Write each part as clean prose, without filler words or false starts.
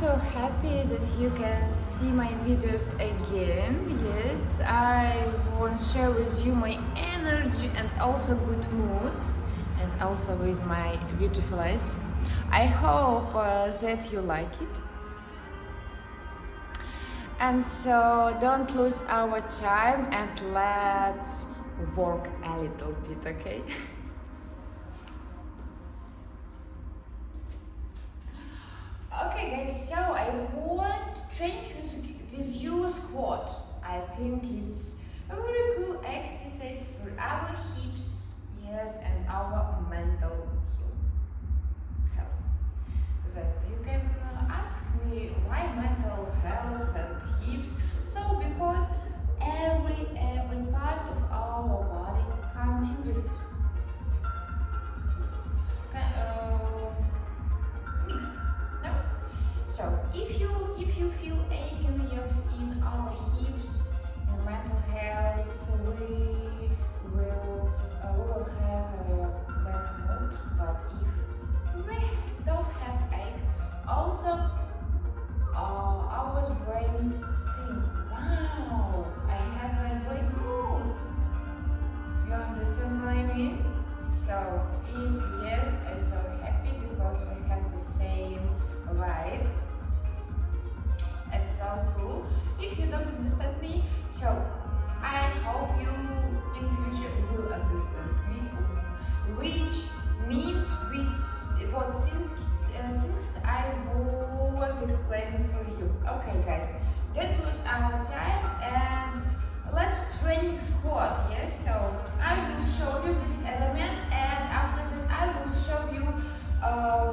so happy that you can see my videos again. Yes, I want to share with you my energy and also good mood, and also with my beautiful eyes. I hope that you like it. And so don't lose our time and let's work a little bit, okay? Okay guys, so I want to train with you squat. I think it's a very cool exercise for our hips, yes, and our mental health. That you can ask me why mental health and hips. So because every part of our body continues mixed. No. So if you feel aching in our hips and mental health, we will have a bad mood. But if we don't have ache, also our brains think, wow, I have a great mood. You understand what I mean? So if yes, I'm so happy because we have the same vibe. It's so cool. If you don't understand me, so I hope you in future will understand me, which means what things I want to explain for you. Okay guys, that was our time and let's train squat. Yes, so I will show you this element and after that I will show you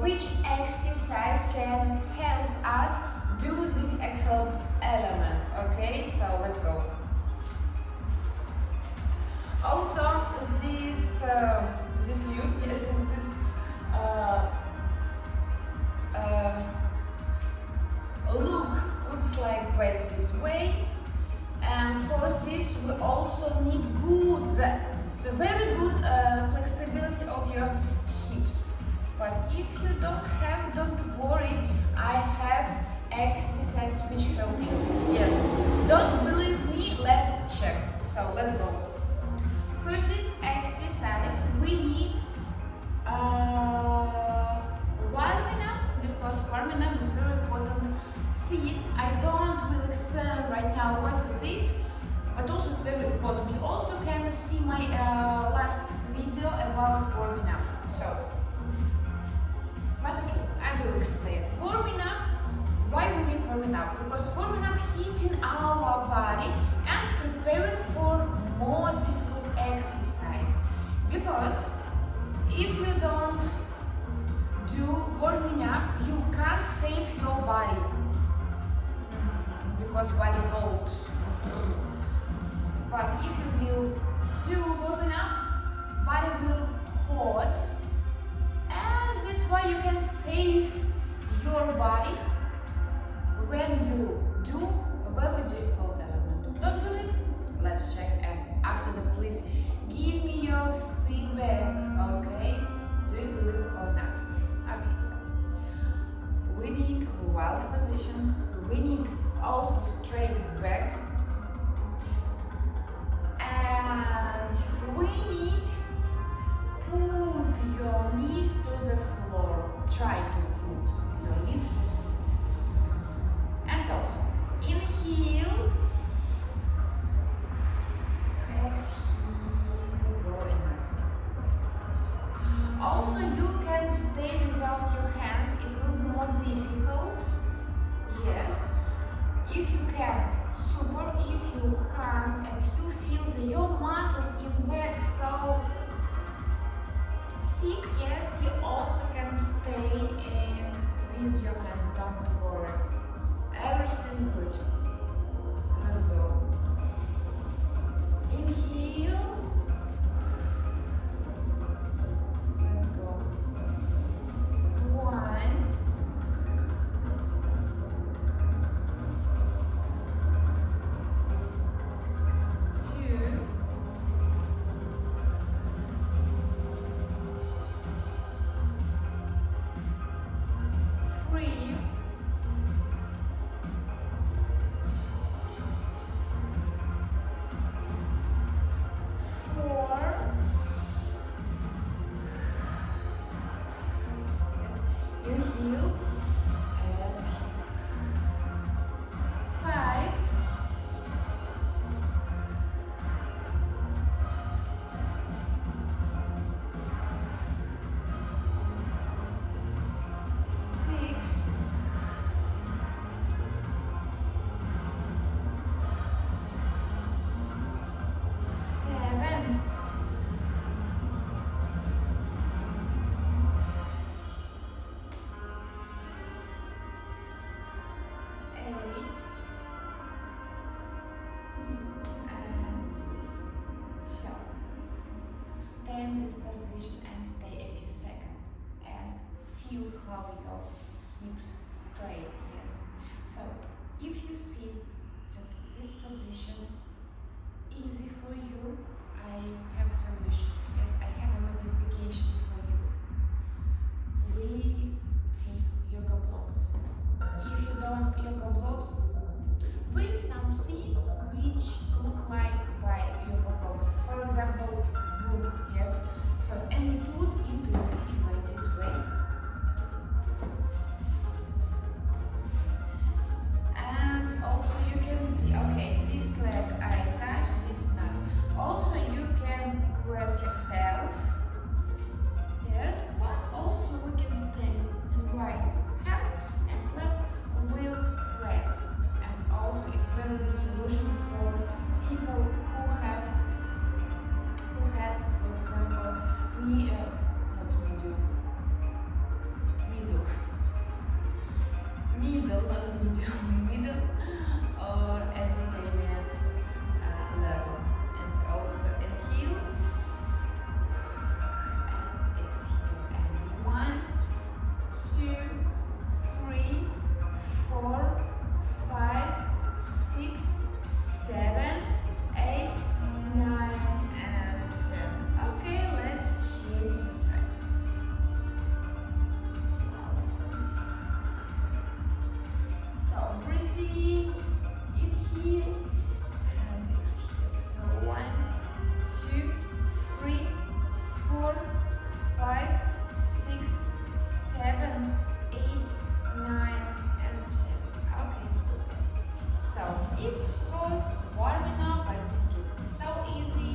which exercise can help us do this excellent element. Okay, so let's go. Also, this view, yes, this looks like this way, and for this we also need the very good flexibility of your hips. But if you don't have, don't worry, I have exercise which help you. Yes, don't believe me, let's check. So let's go. For this exercise we need warming up, because warming up is very important. See, I don't will explain right now what is it, but also it's very important. You also can see my last video about warming up. So, but okay, I will explain. Warming up, why we need warming up? Because warming up heating our body and preparing for more difficult exercise. Because if you don't do warming up, you can't save your body. Because body cold. But if you will do warming up, body will hot, and that's why you can save your body when you do a very difficult element. Don't believe? Let's check, and after that please give me your feedback, okay? Do you believe or not? Okay, so we need wild position, we need also straight back, and we need put your knees to the floor. Try to put your knees to the floor. And also inhale, exhale, go in this way. Also you can stay without your hands, it will be more difficult. Yes. If you can, super. If you can't and you feel that your muscles in back so thick, yes, you also can stay in with your hands. Don't worry. Everything good. Let's go. Inhale. Let's go. 1. 3, inhale, exhale. 5, 6, 7, 8, and 6. So, stay in this position and stay a few seconds and feel how your hips straight, yes. So, if you see that this position easy for you, I have solution. Yes, I have a modification for you. We take yoga blocks. If you don't yoga blocks, bring something which look like by yoga blocks. For example, book, yes. So and put into your feet by this way. And also you can see, okay, this leg I touch, this not. Also you can press yourself. Yes, but also we can stay in right hand and left will press. And also it's very good solution for people who has, for example, middle or entertainment level. And also inhale and exhale. And 1, 2, 3, 4, 5, 6, 7, 8, 9, and 10. Okay, let's change the sides. So breathing, inhale and exhale. So 1, 2, 3, 4, 5, 6, 7, 8, 9, and 10. Okay, super. So it was warming up. I think it's so easy,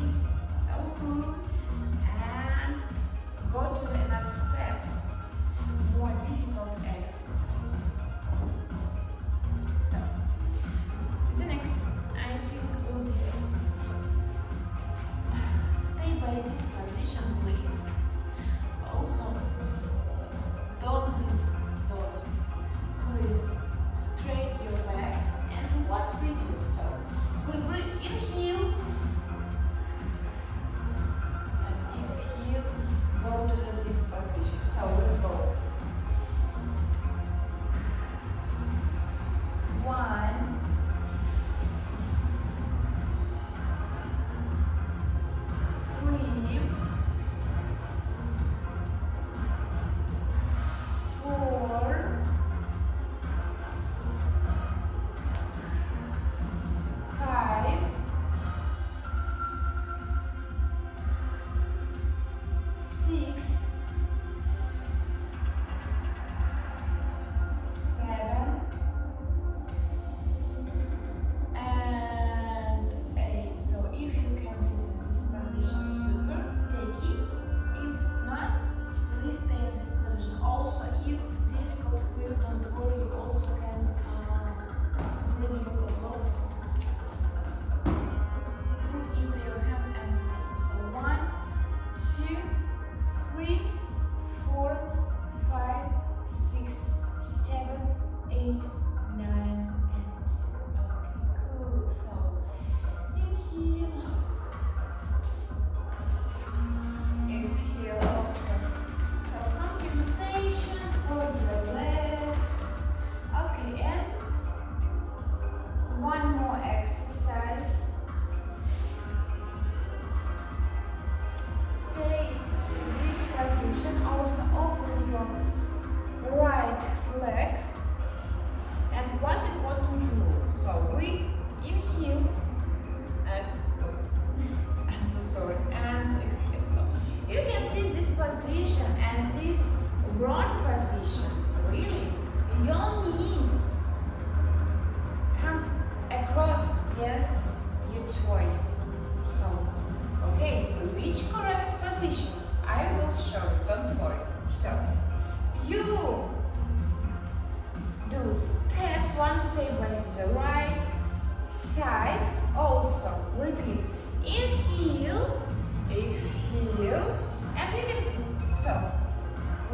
so cool. And go to the another step, more difficult exercise. So the next, I think, will be this. So stay by this position, please. Also, don't this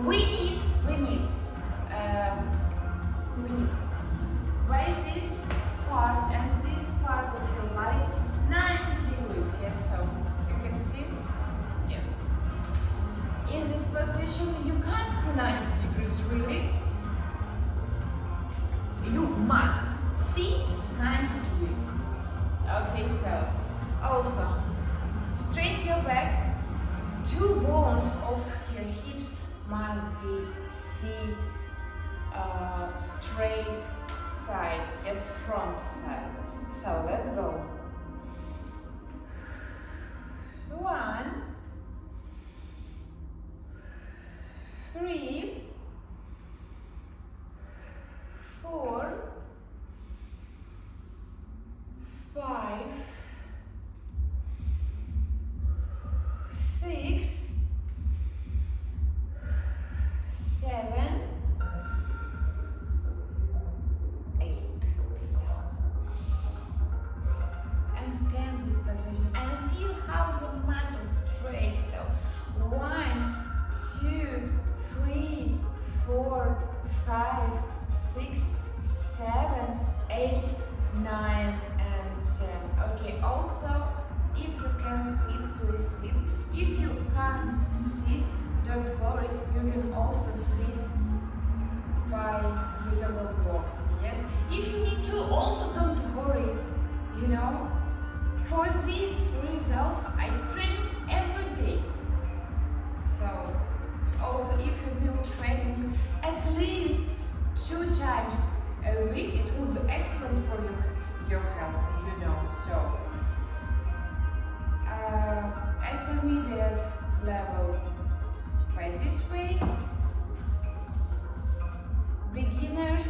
We need by this part and this part of your body 90 degrees. Yes, so you can see. Yes. In this position, you can't see 90 degrees really. You must see 90 degrees. Okay, so also straight your back. Two bones of your hips must be straight side, yes, front side. So let's go. 1, 3, 4, 5, 6, 7, 8. And stand this position and feel how your muscles straight. So 1, 2, 3, 4, 5, 6, 7, 8, 9, and 10. Okay, also if you can sit, please sit. If you can't sit, don't worry, you can also sit by your yoga blocks. Yes, if you need to, also don't worry. You know, for these results I train every day. So also if you will train at least 2 times a week, it will be excellent for your health, you know. So intermediate level by this way, beginners,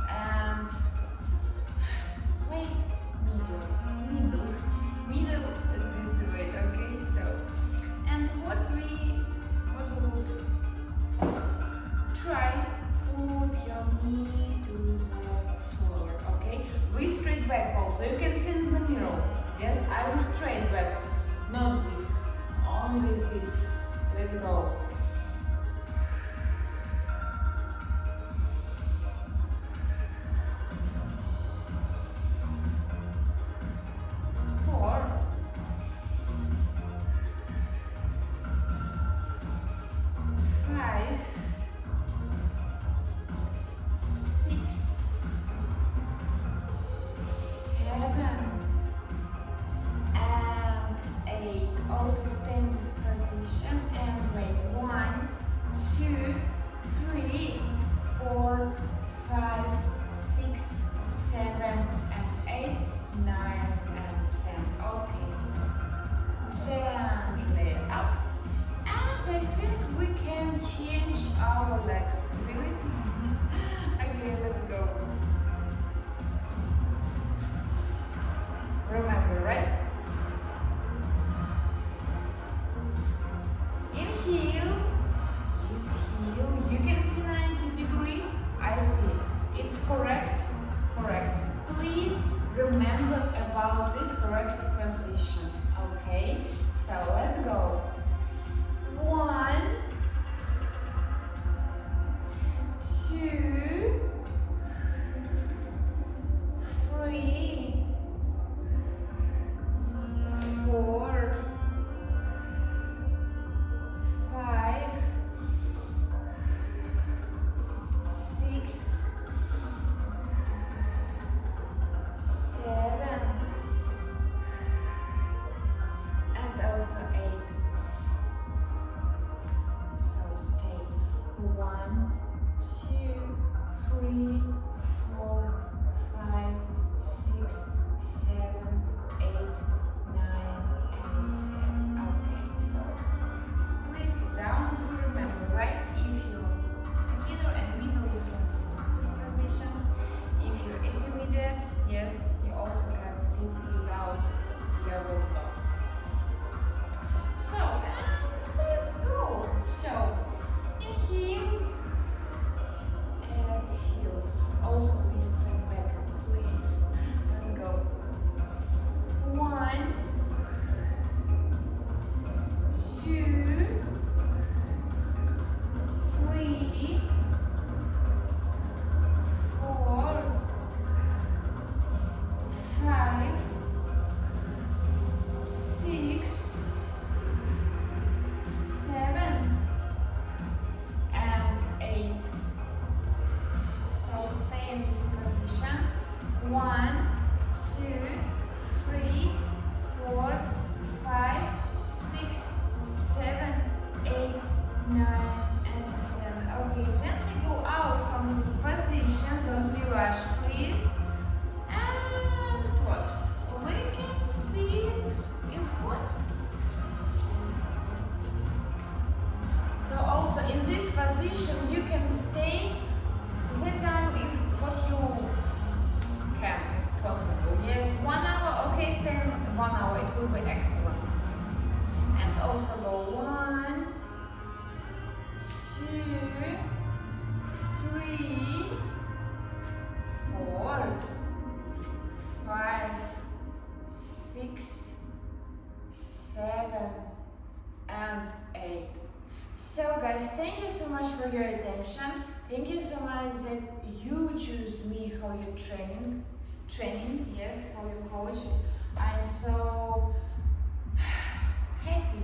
and middle is this way. Okay, so and what we will try, put your knee to the floor. Okay, we straight back also. You can see in the mirror. Yes, I will straight back, not this, only this. Let's go. 4, 5, 6, 7, and 8. Also stand this position and wait. 1, 2, 3, 4, 5, 6, 7, and 8, 9, and 10. Okay, so gently up. And I think we can change our legs. Really? Okay, let's go. Remember, right? Inhale, exhale. You can see 90 degrees. I think it's correct. Correct. Please remember about this correct position. Okay, so let's go. 1, 2, 3, 4, 5, 6, 7, and also 8. So stay. 1, 2, 3, 4, 5, 6, 7, 8, 9, and 10. Okay, so please sit down. Remember, right? If you're beginner and middle, you can sit in this position. If you're intermediate, yes, you also can sit without yoga block. So, and let's go. So, inhale, exhale. 3, 4, 5, 6, 7, and 8. So guys, thank you so much for your attention. Thank you so much that you choose me for your training, yes, for your coach. I'm so happy,